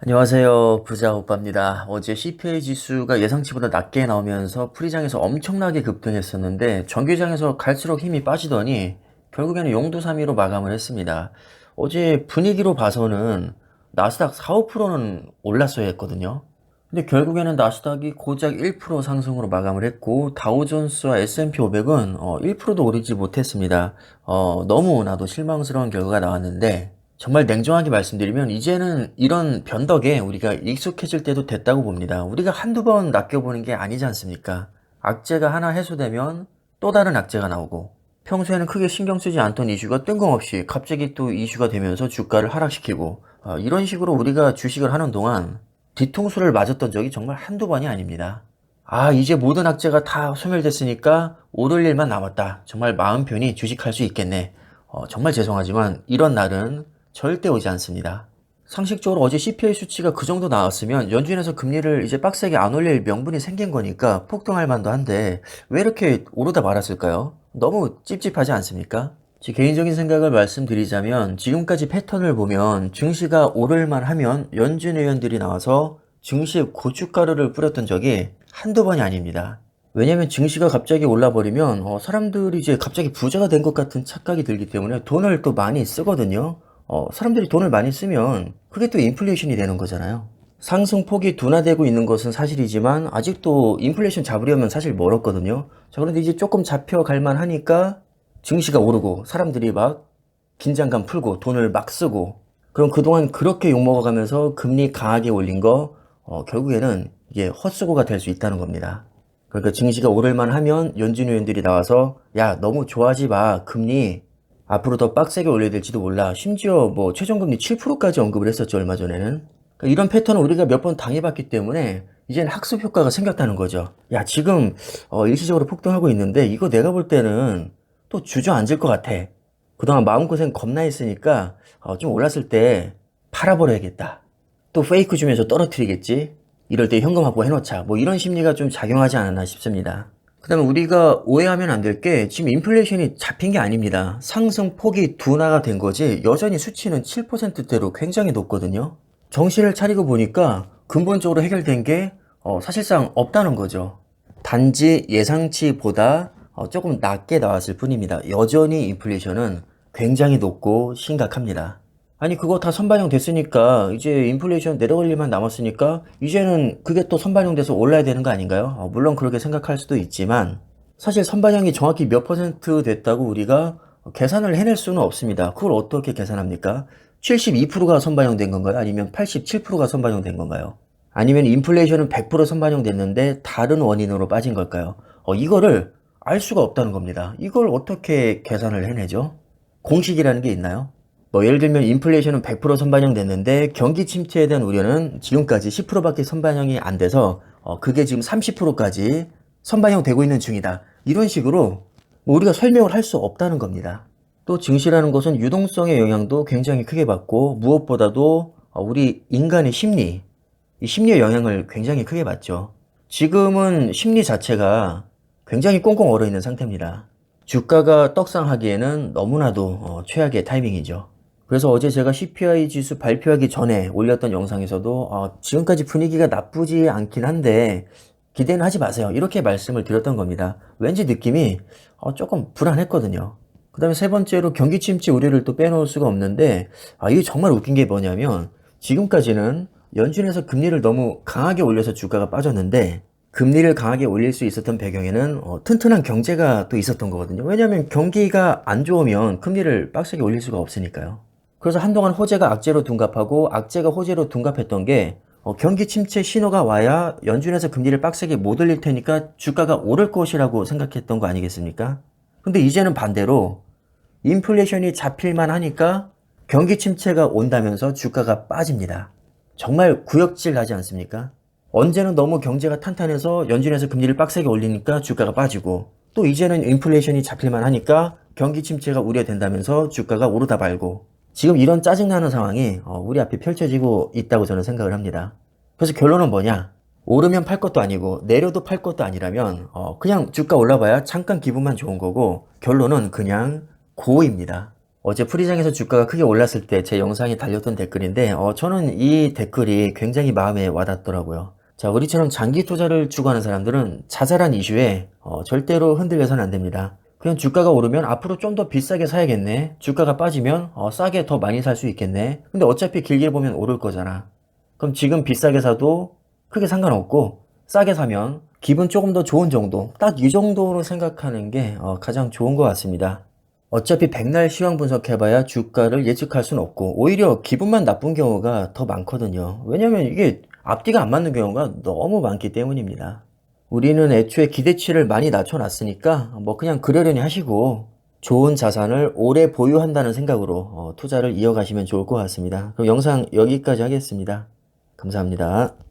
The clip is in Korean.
안녕하세요. 부자 오빠입니다. 어제 CPI 지수가 예상치보다 낮게 나오면서 프리장에서 엄청나게 급등했었는데 정규장에서 갈수록 힘이 빠지더니 결국에는 용두사미로 마감을 했습니다. 어제 분위기로 봐서는 나스닥 4, 5%는 올랐어야 했거든요. 근데 결국에는 나스닥이 고작 1% 상승으로 마감을 했고 다우존스와 S&P 500은 1%도 오르지 못했습니다. 너무나도 실망스러운 결과가 나왔는데 정말 냉정하게 말씀드리면 이제는 이런 변덕에 우리가 익숙해질 때도 됐다고 봅니다. 우리가 한두 번 낚여보는 게 아니지 않습니까? 악재가 하나 해소되면 또 다른 악재가 나오고 평소에는 크게 신경 쓰지 않던 이슈가 뜬금없이 갑자기 또 이슈가 되면서 주가를 하락시키고 이런 식으로 우리가 주식을 하는 동안 뒤통수를 맞았던 적이 정말 한두 번이 아닙니다. 이제 모든 악재가 다 소멸됐으니까 오를 일만 남았다. 정말 마음 편히 주식할 수 있겠네. 정말 죄송하지만 이런 날은 절대 오지 않습니다. 상식적으로 어제 CPI 수치가 그 정도 나왔으면 연준에서 금리를 이제 빡세게 안 올릴 명분이 생긴 거니까 폭등할 만도 한데 왜 이렇게 오르다 말았을까요? 너무 찝찝하지 않습니까? 제 개인적인 생각을 말씀드리자면 지금까지 패턴을 보면 증시가 오를만 하면 연준 의원들이 나와서 증시에 고춧가루를 뿌렸던 적이 한두 번이 아닙니다. 왜냐면 증시가 갑자기 올라버리면 사람들이 이제 갑자기 부자가 된 것 같은 착각이 들기 때문에 돈을 또 많이 쓰거든요. 사람들이 돈을 많이 쓰면 그게 또 인플레이션이 되는 거잖아요. 상승폭이 둔화되고 있는 것은 사실이지만 아직도 인플레이션 잡으려면 사실 멀었거든요. 자, 그런데 이제 조금 잡혀갈 만하니까 증시가 오르고 사람들이 막 긴장감 풀고 돈을 막 쓰고 그럼 그동안 그렇게 욕먹어가면서 금리 강하게 올린 거 결국에는 이게 헛수고가 될 수 있다는 겁니다. 그러니까 증시가 오를만 하면 연준 의원들이 나와서 야 너무 좋아하지 마 금리 앞으로 더 빡세게 올려야 될지도 몰라. 심지어 뭐 최종금리 7%까지 언급을 했었죠, 얼마 전에는. 그러니까 이런 패턴을 우리가 몇 번 당해봤기 때문에 이제는 학습 효과가 생겼다는 거죠. 야, 지금 일시적으로 폭등하고 있는데 이거 내가 볼 때는 또 주저앉을 것 같아. 그동안 마음고생 겁나 했으니까 좀 올랐을 때 팔아버려야겠다. 또 페이크 주면서 떨어뜨리겠지. 이럴 때 현금 확보 해놓자. 뭐 이런 심리가 좀 작용하지 않았나 싶습니다. 그 다음에 우리가 오해하면 안 될 게 지금 인플레이션이 잡힌 게 아닙니다. 상승폭이 둔화가 된 거지 여전히 수치는 7%대로 굉장히 높거든요. 정신을 차리고 보니까 근본적으로 해결된 게 사실상 없다는 거죠. 단지 예상치보다 조금 낮게 나왔을 뿐입니다. 여전히 인플레이션은 굉장히 높고 심각합니다. 아니 그거 다 선반영 됐으니까 이제 인플레이션 내려갈 일만 남았으니까 이제는 그게 또 선반영돼서 올라야 되는 거 아닌가요? 물론 그렇게 생각할 수도 있지만 사실 선반영이 정확히 몇 퍼센트 됐다고 우리가 계산을 해낼 수는 없습니다. 그걸 어떻게 계산합니까? 72%가 선반영된 건가요? 아니면 87%가 선반영된 건가요? 아니면 인플레이션은 100% 선반영됐는데 다른 원인으로 빠진 걸까요? 이거를 알 수가 없다는 겁니다. 이걸 어떻게 계산을 해내죠? 공식이라는 게 있나요? 뭐 예를 들면 인플레이션은 100% 선반영됐는데 경기 침체에 대한 우려는 지금까지 10%밖에 선반영이 안 돼서 그게 지금 30%까지 선반영되고 있는 중이다. 이런 식으로 뭐 우리가 설명을 할 수 없다는 겁니다. 또 증시라는 것은 유동성의 영향도 굉장히 크게 받고 무엇보다도 우리 인간의 심리, 이 심리의 영향을 굉장히 크게 받죠. 지금은 심리 자체가 굉장히 꽁꽁 얼어있는 상태입니다. 주가가 떡상하기에는 너무나도 최악의 타이밍이죠. 그래서 어제 제가 CPI 지수 발표하기 전에 올렸던 영상에서도 지금까지 분위기가 나쁘지 않긴 한데 기대는 하지 마세요. 이렇게 말씀을 드렸던 겁니다. 왠지 느낌이 조금 불안했거든요. 그 다음에 세 번째로 경기 침체 우려를 또 빼놓을 수가 없는데 이게 정말 웃긴 게 뭐냐면 지금까지는 연준에서 금리를 너무 강하게 올려서 주가가 빠졌는데 금리를 강하게 올릴 수 있었던 배경에는 튼튼한 경제가 또 있었던 거거든요. 왜냐하면 경기가 안 좋으면 금리를 빡세게 올릴 수가 없으니까요. 그래서 한동안 호재가 악재로 둔갑하고 악재가 호재로 둔갑했던 게 경기 침체 신호가 와야 연준에서 금리를 빡세게 못 올릴 테니까 주가가 오를 것이라고 생각했던 거 아니겠습니까? 근데 이제는 반대로 인플레이션이 잡힐만 하니까 경기 침체가 온다면서 주가가 빠집니다. 정말 구역질 나지 않습니까? 언제는 너무 경제가 탄탄해서 연준에서 금리를 빡세게 올리니까 주가가 빠지고 또 이제는 인플레이션이 잡힐만 하니까 경기 침체가 우려된다면서 주가가 오르다 말고 지금 이런 짜증나는 상황이 우리 앞에 펼쳐지고 있다고 저는 생각을 합니다. 그래서 결론은 뭐냐? 오르면 팔 것도 아니고 내려도 팔 것도 아니라면 그냥 주가 올라봐야 잠깐 기분만 좋은 거고 결론은 그냥 고입니다. 어제 프리장에서 주가가 크게 올랐을 때 제 영상에 달렸던 댓글인데 저는 이 댓글이 굉장히 마음에 와닿더라고요. 자, 우리처럼 장기 투자를 추구하는 사람들은 자잘한 이슈에 절대로 흔들려서는 안 됩니다. 그냥 주가가 오르면 앞으로 좀 더 비싸게 사야겠네. 주가가 빠지면 싸게 더 많이 살 수 있겠네. 근데 어차피 길게 보면 오를 거잖아. 그럼 지금 비싸게 사도 크게 상관없고 싸게 사면 기분 조금 더 좋은 정도, 딱 이 정도로 생각하는 게 가장 좋은 것 같습니다. 어차피 백날 시황 분석해봐야 주가를 예측할 수는 없고 오히려 기분만 나쁜 경우가 더 많거든요. 왜냐면 이게 앞뒤가 안 맞는 경우가 너무 많기 때문입니다. 우리는 애초에 기대치를 많이 낮춰놨으니까 뭐 그냥 그러려니 하시고 좋은 자산을 오래 보유한다는 생각으로 투자를 이어가시면 좋을 것 같습니다. 그럼 영상 여기까지 하겠습니다. 감사합니다.